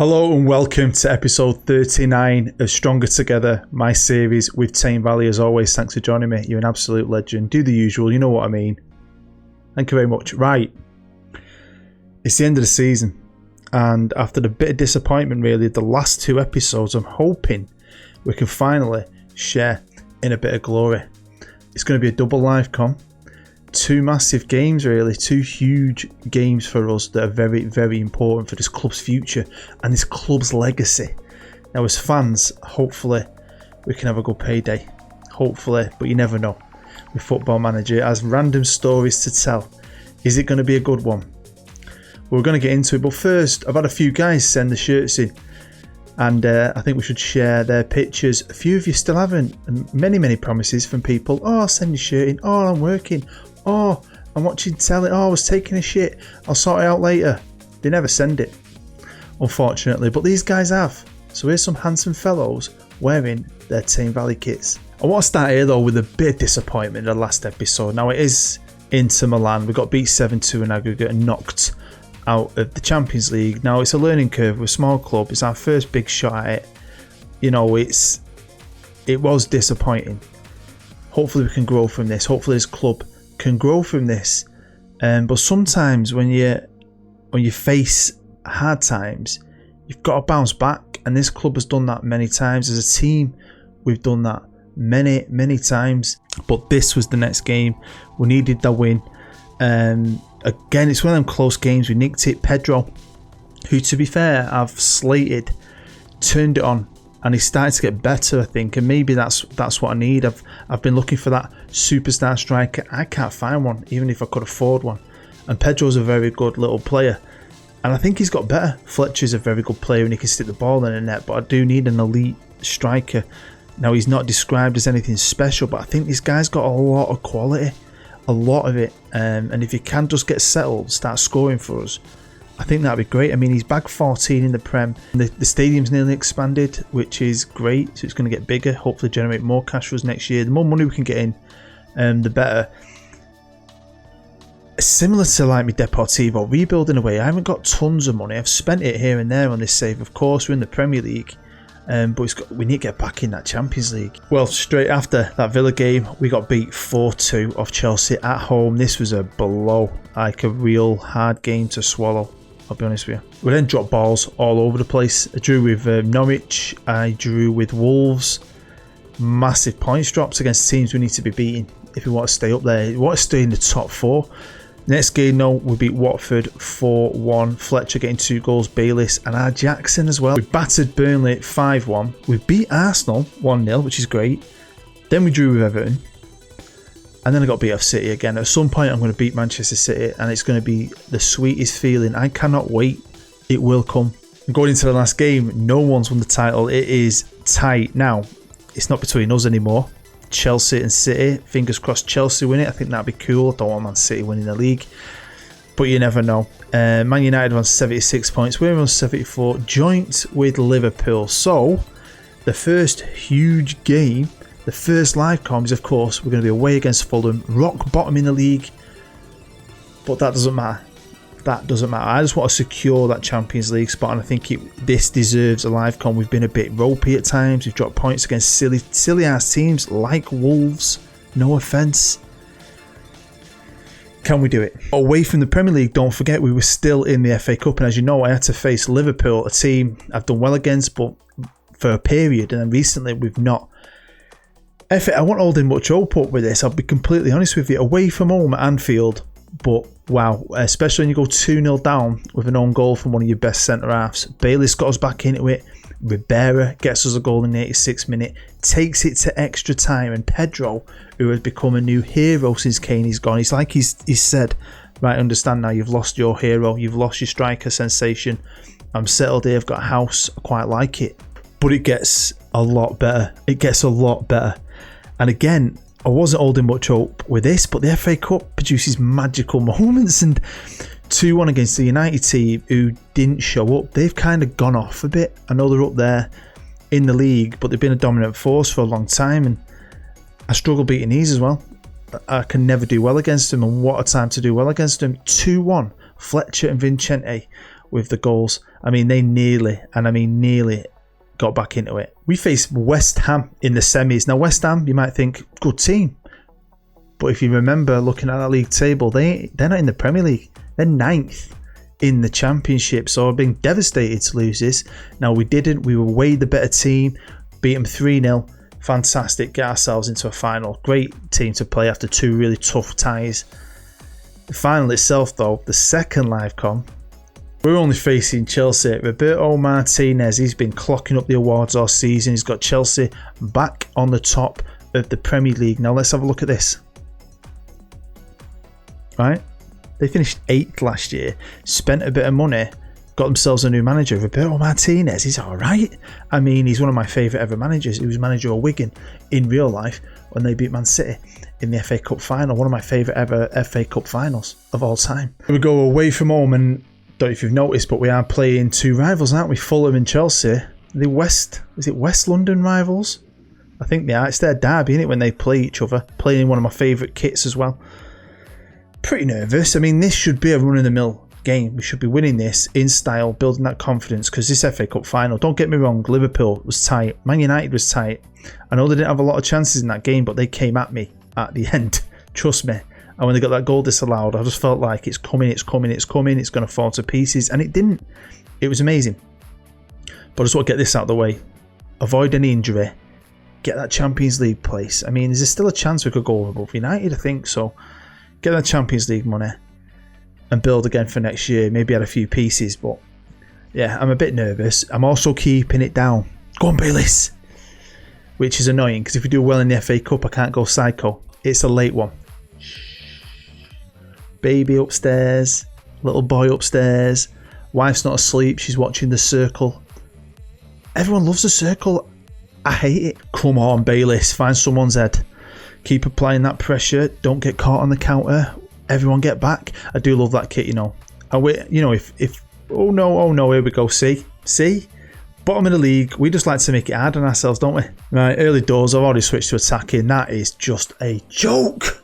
Hello and welcome to episode 39 of Stronger Together, my series with Tame. As always, thanks for joining me. You're an absolute legend. Do the usual, you know what I mean. Thank you very much. Right, it's the end of the season, and after the bit of disappointment really, the last two episodes, I'm hoping we can finally share in a bit of glory. It's going to be a double live com. Two massive games really, two huge games for us that are very, very important for this club's future and this club's legacy. Now as fans, hopefully we can have a good payday. Hopefully, but you never know. With Football Manager, it has random stories to tell. Is it going to be a good one? We're going to get into it, but first I've had a few guys send the shirts in, and I think we should share their pictures. A few of you still haven't, and many promises from people. Oh, I'll send your shirt in. Oh, I'm working. Oh, I'm watching telly. Oh, I was taking a shit. I'll sort it out later. They never send it, unfortunately, but these guys have. So here's some handsome fellows wearing their Tame Valley kits. I want to start here though with a bit of disappointment in the last episode. Now it is Inter Milan. We got beat 7-2 in aggregate and knocked out of the Champions League. Now it's a learning curve. We're a small club. It's our first big shot at it. You know, it was disappointing. Hopefully we can grow from this. Hopefully this club can grow from this, but sometimes when you face hard times, you've got to bounce back, and this club has done that many times. As a team, we've done that many times, but this was the next game. We needed the win. Again, it's one of them close games. We nicked it. Pedro, who to be fair I've slated, turned it on, and he's starting to get better, I think, and maybe that's what I need. I've been looking for that superstar striker. I can't find one, even if I could afford one. And Pedro's a very good little player, and I think he's got better. Fletcher's a very good player and he can stick the ball in the net, but I do need an elite striker. Now he's not described as anything special, but I think this guy's got a lot of quality, a lot of it. And if he can just get settled, start scoring for us, I think that'd be great. I mean, he's back 14 in the Prem. The stadium's nearly expanded, which is great. So it's going to get bigger, hopefully generate more cash for us next year. The more money we can get in, the better. Similar to like my Deportivo, rebuilding away. I haven't got tons of money. I've spent it here and there on this save. Of course, we're in the Premier League, but we need to get back in that Champions League. Well, straight after that Villa game, we got beat 4-2 off Chelsea at home. This was a blow, like a real hard game to swallow. I'll be honest with you. We then dropped balls all over the place. I drew with Norwich. I drew with Wolves. Massive points drops against teams we need to be beating if we want to stay up there. We want to stay in the top four. Next game, no, we beat Watford 4-1. Fletcher getting 2 goals. Bayliss and our Jackson as well. We battered Burnley 5-1. We beat Arsenal 1-0, which is great. Then we drew with Everton. And then I got beat off City again. At some point I'm going to beat Manchester City, and it's going to be the sweetest feeling. I cannot wait. It will come. And going into the last game, no one's won the title. It is tight. Now, it's not between us anymore. Chelsea and City. Fingers crossed Chelsea win it. I think that'd be cool. I don't want Man City winning the league, but you never know. Man United on 76 points. We're on 74, joint with Liverpool. So, the first huge game, the first live comms, of course, we're going to be away against Fulham, rock bottom in the league, but that doesn't matter. That doesn't matter. I just want to secure that Champions League spot, and I think this deserves a live com. We've been a bit ropey at times. We've dropped points against silly ass teams like Wolves. No offence. Can we do it? Away from the Premier League, don't forget we were still in the FA Cup, and as you know, I had to face Liverpool, a team I've done well against, but for a period, and then recently we've not. I won't hold in much hope up with this, I'll be completely honest with you. Away from home at Anfield, but wow, especially when you go 2-0 down with an own goal from one of your best centre-halves. Bayliss got us back into it. Ribera gets us a goal in the 86th minute, takes it to extra time, and Pedro, who has become a new hero since Kaney's gone, it's like he's said, right, understand now, you've lost your hero, you've lost your striker sensation. I'm settled here, I've got a house, I quite like it. But it gets a lot better. It gets a lot better. And again, I wasn't holding much hope with this, but the FA Cup produces magical moments, and 2-1 against the United team who didn't show up. They've kind of gone off a bit. I know they're up there in the league, but they've been a dominant force for a long time, and I struggle beating these as well. I can never do well against them, and what a time to do well against them. 2-1, Fletcher and Vincente with the goals. I mean, they nearly, and I mean nearly, got back into it. We faced West Ham in the semis. Now, West Ham, you might think, good team. But if you remember looking at that league table, they're not in the Premier League. They're 9th in the Championship. So I've been devastated to lose this. Now, we didn't. We were way the better team. Beat them 3-0. Fantastic. Get ourselves into a final. Great team to play after 2 really tough ties. The final itself, though, the second live com, we're only facing Chelsea. Roberto Martinez, he's been clocking up the awards all season. He's got Chelsea back on the top of the Premier League. Now let's have a look at this. Right? They finished 8th last year, spent a bit of money, got themselves a new manager. Roberto Martinez, he's alright. I mean, he's one of my favourite ever managers. He was manager of Wigan in real life when they beat Man City in the FA Cup final. One of my favourite ever FA Cup finals of all time. We go away from home, and don't know if you've noticed, but we are playing 2 rivals, aren't we? Fulham and Chelsea. The West London rivals? I think they are. It's their derby, isn't it, when they play each other? Playing in one of my favourite kits as well. Pretty nervous. I mean, this should be a run-of-the-mill game. We should be winning this in style, building that confidence, because this FA Cup final, don't get me wrong, Liverpool was tight. Man United was tight. I know they didn't have a lot of chances in that game, but they came at me at the end. Trust me. And when they got that goal disallowed, I just felt like it's coming, it's going to fall to pieces. And it didn't. It was amazing. But I just want to get this out of the way. Avoid any injury. Get that Champions League place. I mean, is there still a chance we could go above United? I think so. Get that Champions League money and build again for next year. Maybe add a few pieces. But yeah, I'm a bit nervous. I'm also keeping it down. Go on, Bayliss. Which is annoying, because if we do well in the FA Cup, I can't go psycho. It's a late one. Baby upstairs, little boy upstairs, wife's not asleep, she's watching The Circle. Everyone loves The Circle. I hate it. Come on, Bayliss, find someone's head. Keep applying that pressure. Don't get caught on the counter. Everyone get back. I do love that kit, you know. If oh no, here we go. See, bottom of the league. We just like to make it hard on ourselves, don't we? Right, early doors. I've already switched to attacking. That is just a joke.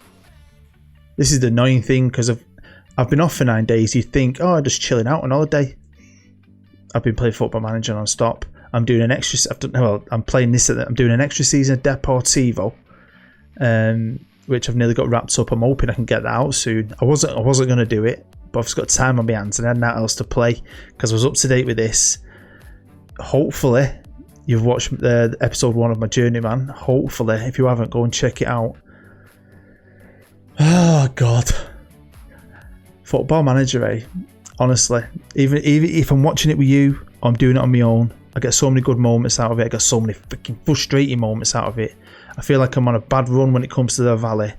This is the annoying thing, because I've been off for 9 days. You'd think, oh, I'm just chilling out on holiday. I've been playing Football Manager non-stop. I'm doing an extra. I'm playing this. I'm doing an extra season of Deportivo, which I've nearly got wrapped up. I'm hoping I can get that out soon. I wasn't going to do it, but I've just got time on my hands and I had nothing else to play because I was up to date with this. Hopefully, you've watched the episode 1 of my Journeyman. Hopefully, if you haven't, go and check it out. Oh God, Football Manager, eh? Honestly, even if I'm watching it with you, or I'm doing it on my own, I get so many good moments out of it. I get so many freaking frustrating moments out of it. I feel like I'm on a bad run when it comes to the Valley.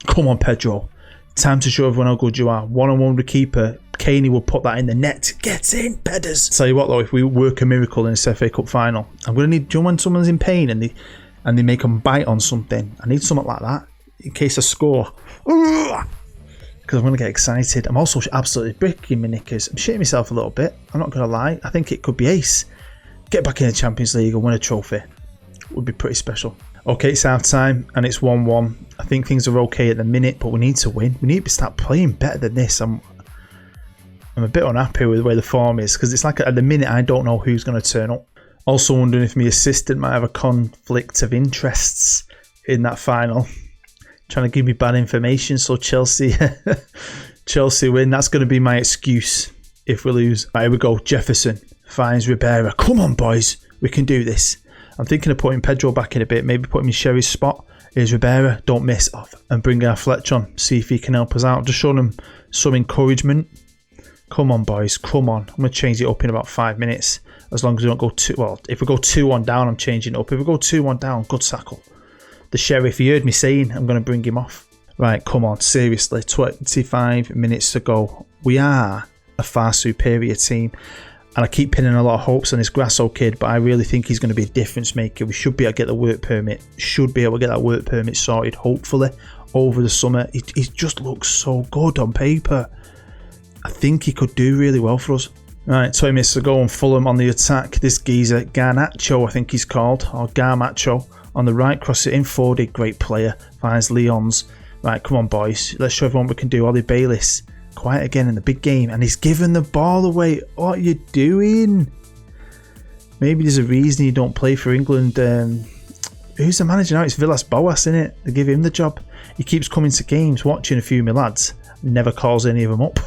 Come on, Pedro. Time to show everyone how good you are. One-on-one with keeper. Caney will put that in the net. Get in, Pedders. Tell you what though, if we work a miracle in this FA Cup final, I'm going to need, do you know when someone's in pain and they make them bite on something? I need something like that in case I score. Because I'm going to get excited. I'm also absolutely breaking my knickers. I'm shitting myself a little bit. I'm not going to lie. I think it could be ace. Get back in the Champions League and win a trophy. Would be pretty special. Okay, it's half time and it's 1-1. I think things are okay at the minute, but we need to win. We need to start playing better than this. I'm a bit unhappy with the way the form is, because it's like at the minute I don't know who's going to turn up. Also wondering if my assistant might have a conflict of interests in that final. Trying to give me bad information so Chelsea win. That's going to be my excuse if we lose. Right, here we go. Jefferson finds Ribera. Come on, boys. We can do this. I'm thinking of putting Pedro back in a bit. Maybe put him in Sherry's spot. Here's Ribera. Don't miss off. And bring our Fletch on. See if he can help us out. Just showing him some encouragement. Come on, boys. Come on. I'm going to change it up in about 5 minutes. As long as we don't go too... Well, if we go 2-1 down, I'm changing it up. If we go 2-1 down, good tackle. The Sheriff, he heard me saying I'm going to bring him off. Right, come on. Seriously. 25 minutes to go. We are a far superior team. And I keep pinning a lot of hopes on this Grasso kid, but I really think he's going to be a difference maker. We should be able to get the work permit. Should be able to get that work permit sorted, hopefully, over the summer. He just looks so good on paper. I think he could do really well for us. Right, 20 minutes to go and Fulham on the attack. This geezer, Garnacho, I think he's called, or Garmacho, on the right, cross it in. Fordy, great player, finds Leon's. Right, come on, boys. Let's show everyone what we can do. Ollie Bayliss quiet again in the big game, and he's giving the ball away. What are you doing? Maybe there's a reason you don't play for England. Who's the manager now? It's Villas-Boas, isn't it? They give him the job. He keeps coming to games, watching a few of my lads, never calls any of them up.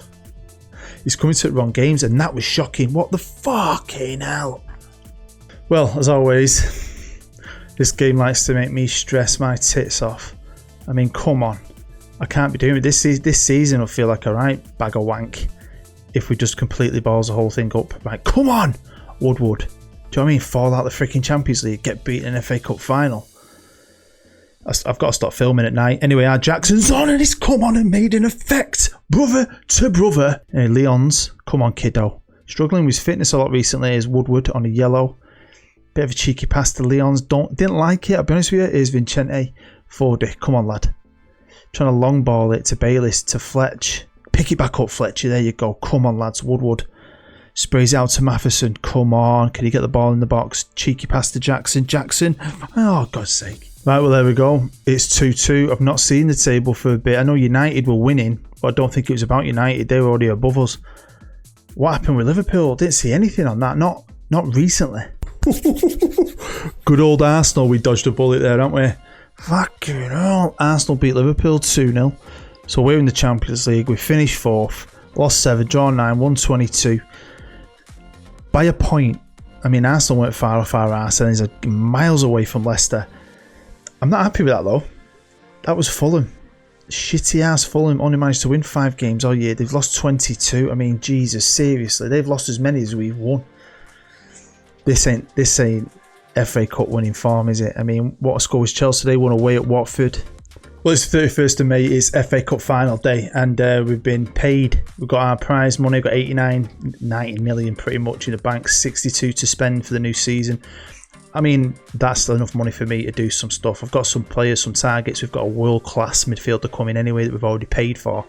He's coming to the wrong games, and that was shocking. What the fucking hell? Well, as always, this game likes to make me stress my tits off. I mean, come on. I can't be doing it. This season will feel like a right bag of wank if we just completely balls the whole thing up. Right, come on, Woodward. Do you know what I mean? Fall out the freaking Champions League, get beaten in an FA Cup final. I've got to stop filming at night. Anyway, our Jackson's on and he's come on and made an effect. Brother to brother. Hey, Leon's, come on, kiddo. Struggling with his fitness a lot recently is Woodward on a yellow. Bit of a cheeky pass to Leon's. Didn't like it, I'll be honest with you. Here's Vincente Fordy. Come on, lad. Trying to long ball it to Bayliss, to Fletch. Pick it back up, Fletcher. There you go. Come on, lads. Woodward. Sprays out to Matheson. Come on. Can he get the ball in the box? Cheeky pass to Jackson. Jackson. Oh, God's sake. Right, well, there we go. It's 2-2. I've not seen the table for a bit. I know United were winning, but I don't think it was about United. They were already above us. What happened with Liverpool? Didn't see anything on that. Not recently. Good old Arsenal. We dodged a bullet there, haven't we? Fucking hell. Arsenal beat Liverpool 2-0. So we're in the Champions League. We finished 4th. Lost 7, drawn 9, 122. By a point. I mean, Arsenal went far off our arse and is miles away from Leicester. I'm not happy with that though. That was Fulham. Shitty ass Fulham only managed to win 5 games all year. They've lost 22. I mean, Jesus, seriously. They've lost as many as we've won. This ain't FA Cup winning form, is it? I mean, what a score was Chelsea? They won away at Watford. Well, it's the 31st of May. It's FA Cup final day, and we've been paid. We've got our prize money. We've got 90 million pretty much in the bank. 62 to spend for the new season. I mean, that's enough money for me to do some stuff. I've got some players, some targets. We've got a world-class midfielder coming anyway that we've already paid for.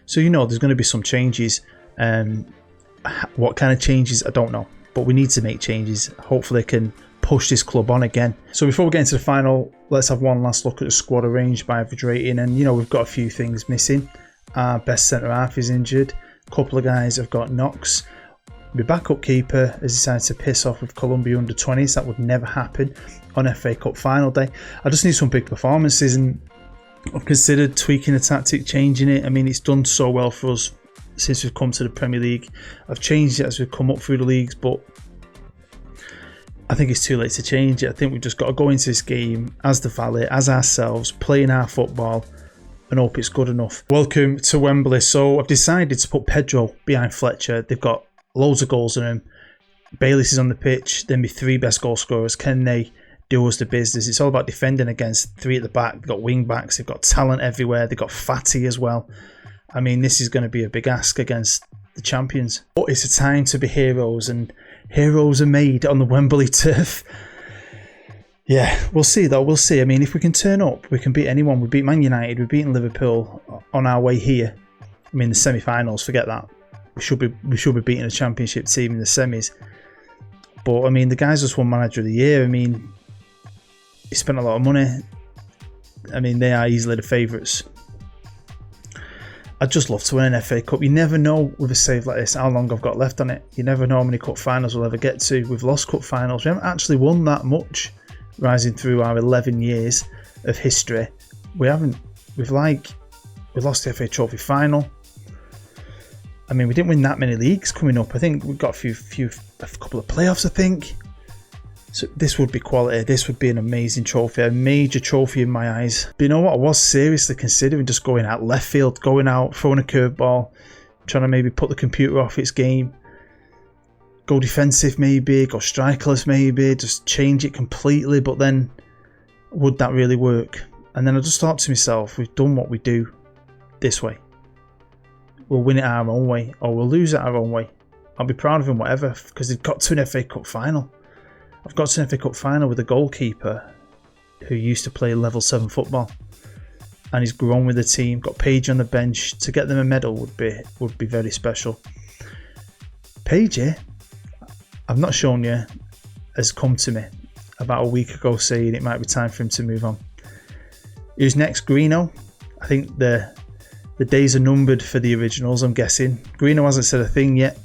So, you know, there's going to be some changes. What kind of changes, I don't know. But we need to make changes. Hopefully they can push this club on again. So before we get into the final, let's have one last look at the squad arranged by average rating. And, you know, we've got a few things missing. Our best centre-half is injured. A couple of guys have got knocks. The backup keeper has decided to piss off with Columbia under-20s. That would never happen on FA Cup final day. I just need some big performances, and I've considered tweaking the tactic, changing it. I mean, it's done so well for us since we've come to the Premier League. I've changed it as we've come up through the leagues, but I think it's too late to change it. I think we've just got to go into this game as the Valley, as ourselves, playing our football, and hope it's good enough. Welcome to Wembley. So I've decided to put Pedro behind Fletcher. They've got loads of goals in him. Bayliss is on the pitch. Then my 3 best goal scorers. Can they do us the business? It's all about defending against 3 at the back. They've got wing backs. They've got talent everywhere. They've got Fatty as well. I mean, this is going to be a big ask against the champions. But it's a time to be heroes, and heroes are made on the Wembley turf. Yeah, we'll see though. We'll see. I mean, if we can turn up, we can beat anyone. We beat Man United. We've beaten Liverpool on our way here. I mean, the semi-finals. Forget that. We should be beating a championship team in the semis. But I mean, the guys just won Manager of the Year. I mean, he spent a lot of money. I mean, they are easily the favourites. I'd just love to win an FA Cup. You never know with a save like this how long I've got left on it. You never know how many cup finals we'll ever get to. We've lost cup finals. We haven't actually won that much rising through our 11 years of history. We haven't. We've lost the FA Trophy final. I mean, we didn't win that many leagues coming up. I think we've got a couple of playoffs, I think. So this would be quality. This would be an amazing trophy, a major trophy in my eyes. But you know what? I was seriously considering just going out left field, going out, throwing a curveball, trying to maybe put the computer off its game. Go defensive maybe, go strikerless maybe, just change it completely. But then, would that really work? And then I just thought to myself, we've done what we do this way. We'll win it our own way, or we'll lose it our own way. I'll be proud of him, whatever, because they've got to an FA Cup final. I've got to an FA Cup final with a goalkeeper who used to play level 7 football, and he's grown with the team. Got Page on the bench. To get them a medal would be very special. Page, I've not shown you, has come to me about a week ago saying it might be time for him to move on. Who's next? Greeno. I think the The days are numbered for the originals, I'm guessing. Greeno hasn't said a thing yet.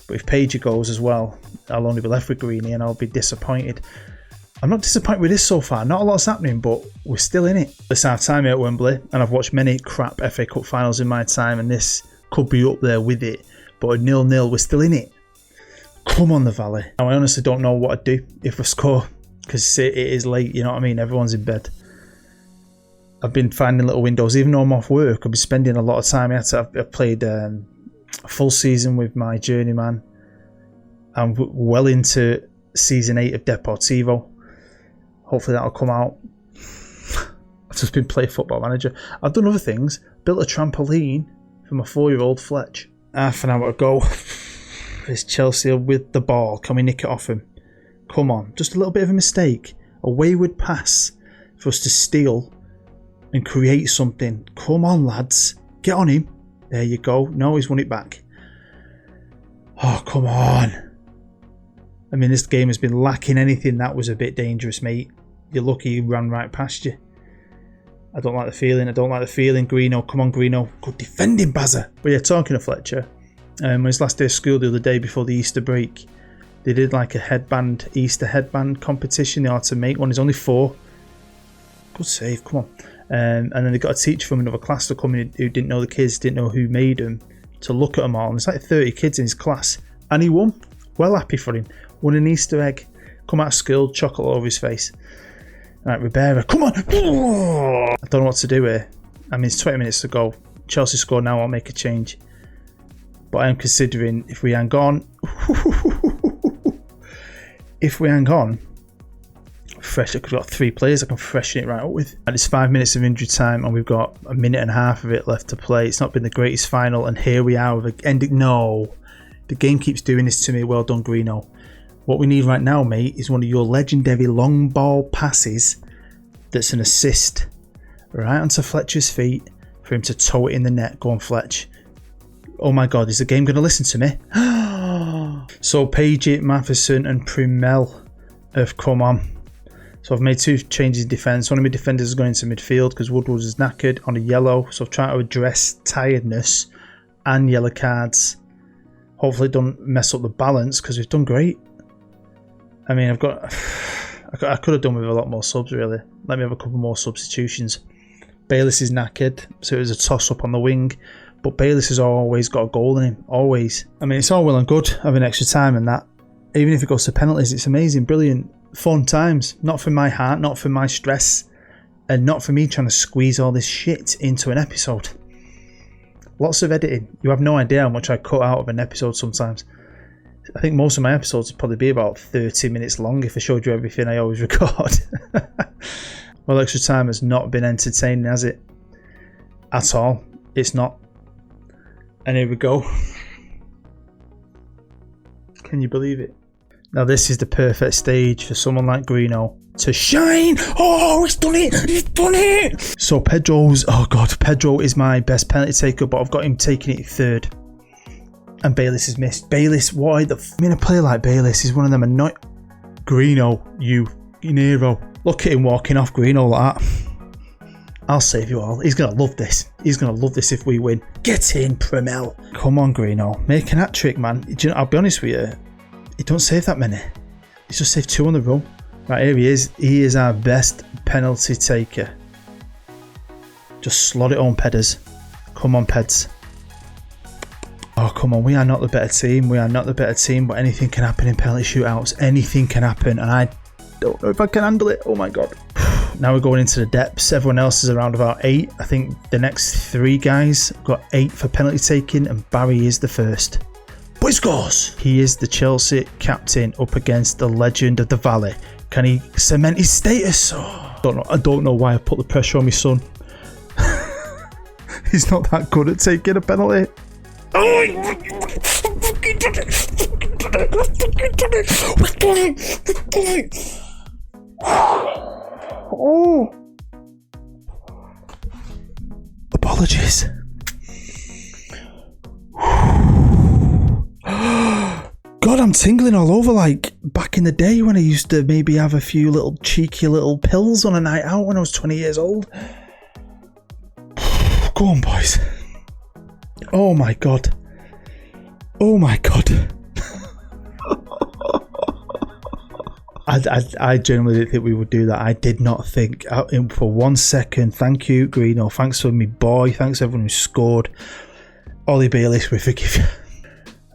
But if Paige goes as well, I'll only be left with Greenie and I'll be disappointed. I'm not disappointed with this so far. Not a lot's happening, but we're still in it. It's our time here at Wembley, and I've watched many crap FA Cup finals in my time, and this could be up there with it. But 0-0, we're still in it. Come on, the Valley. Now, I honestly don't know what to do if we score, because it is late, you know what I mean? Everyone's in bed. I've been finding little windows. Even though I'm off work, I've been spending a lot of time. I've played a full season with my journeyman. I'm well into season 8 of Deportivo. Hopefully that'll come out. I've just been playing Football Manager. I've done other things. Built a trampoline for my 4-year-old Fletch. Half an hour ago. It's Chelsea with the ball. Can we nick it off him? Come on. Just a little bit of a mistake. A wayward pass for us to steal and create something. Come on, lads. Get on him. There you go. No, he's won it back. Oh, come on. I mean, this game has been lacking anything that was a bit dangerous, mate. You're lucky he ran right past you. I don't like the feeling. I don't like the feeling. Greeno, come on, Greeno. Good defending, Bazza. But yeah, talking of Fletcher, on his last day of school the other day before the Easter break, they did like a Easter headband competition. They had to make one. He's only 4. Good save, come on. And then they got a teacher from another class to come in who didn't know the kids, didn't know who made them, to look at them all. And there's like 30 kids in his class. And he won. Well happy for him. Won an Easter egg. Come out of school, chocolate all over his face. Right, Ribera, come on! I don't know what to do here. I mean, it's 20 minutes to go. Chelsea score now, I'll make a change. But I am considering if we hang on. If we hang on, fresh, I've got 3 players I can freshen it right up with. And it's 5 minutes of injury time, and we've got a minute and a half of it left to play. It's not been the greatest final, and here we are with the ending. No, the game keeps doing this to me. Well done, Greeno. What we need right now, mate, is one of your legendary long ball passes that's an assist right onto Fletcher's feet for him to toe it in the net. Go on, Fletch. Oh my God, is the game going to listen to me? So Paige, Matheson and Primel have come on. So I've made 2 changes in defence. One of my defenders is going into midfield because Woodward is knackered on a yellow. So I've tried to address tiredness and yellow cards. Hopefully it don't mess up the balance because we've done great. I mean, I could have done with a lot more subs, really. Let me have a couple more substitutions. Bayliss is knackered, so it was a toss-up on the wing. But Bayliss has always got a goal in him, always. I mean, it's all well and good having extra time and that. Even if it goes to penalties, it's amazing, brilliant, fun times. Not for my heart, not for my stress, and not for me trying to squeeze all this shit into an episode. Lots of editing. You have no idea how much I cut out of an episode sometimes. I think most of my episodes would probably be about 30 minutes long if I showed you everything I always record. Well, extra time has not been entertaining, has it? At all. It's not. And here we go. Can you believe it? Now this is the perfect stage for someone like Greeno to shine. Oh, he's done it! He's done it! So Pedro is my best penalty taker, but I've got him taking it 3rd. And Bayliss has missed. Bayliss, why the I mean, a player like Bayliss is one of them annoying. Greeno, you hero. Look at him walking off, Greeno, like that. I'll save you all. He's going to love this. He's going to love this if we win. Get in, Primel. Come on, Greeno. Make an hat-trick, man. Do you know, I'll be honest with you. He don't save that many. He's just saved 2 on the row. Right, here he is. He is our best penalty taker. Just slot it on, Pedders. Come on, Peds. Oh, come on. We are not the better team. We are not the better team, but anything can happen in penalty shootouts. Anything can happen, and I don't know if I can handle it. Oh, my God. Now we're going into the depths. Everyone else is around about 8. I think the next 3 guys got 8 for penalty taking, and Barry is the first. But he scores! He is the Chelsea captain up against the legend of the Valley. Can he cement his status? Oh, I don't know why I put the pressure on my son. He's not that good at taking a penalty. Oh, fucking done it. Oh. Apologies. God, I'm tingling all over like back in the day when I used to maybe have a few little cheeky little pills on a night out when I was 20 years old. Go on, boys. Oh my god. Oh my god. I genuinely didn't think we would do that. I did not think for 1 second. Thank you, Greeno. Thanks for me boy. Thanks everyone who scored. Ollie Bayliss, we forgive you.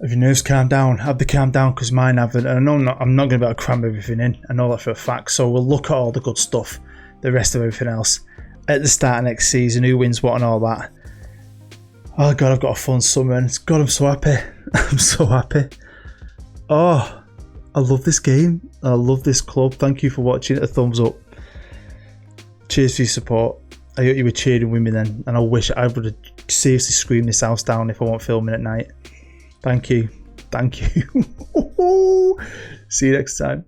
Have your nerves calmed down? Have they calmed down? Because mine haven't. And I know I'm not going to be able to cram everything in. I know that for a fact. So we'll look at all the good stuff, the rest of everything else, at the start of next season, who wins what and all that. Oh god, I've got a fun summer and god, I'm so happy. I'm so happy. Oh, I love this game. I love this club. Thank you for watching. A thumbs up. Cheers for your support. I hope you were cheering with me then, and I wish I would have seriously screamed this house down if I weren't filming at night. Thank you. Thank you. See you next time.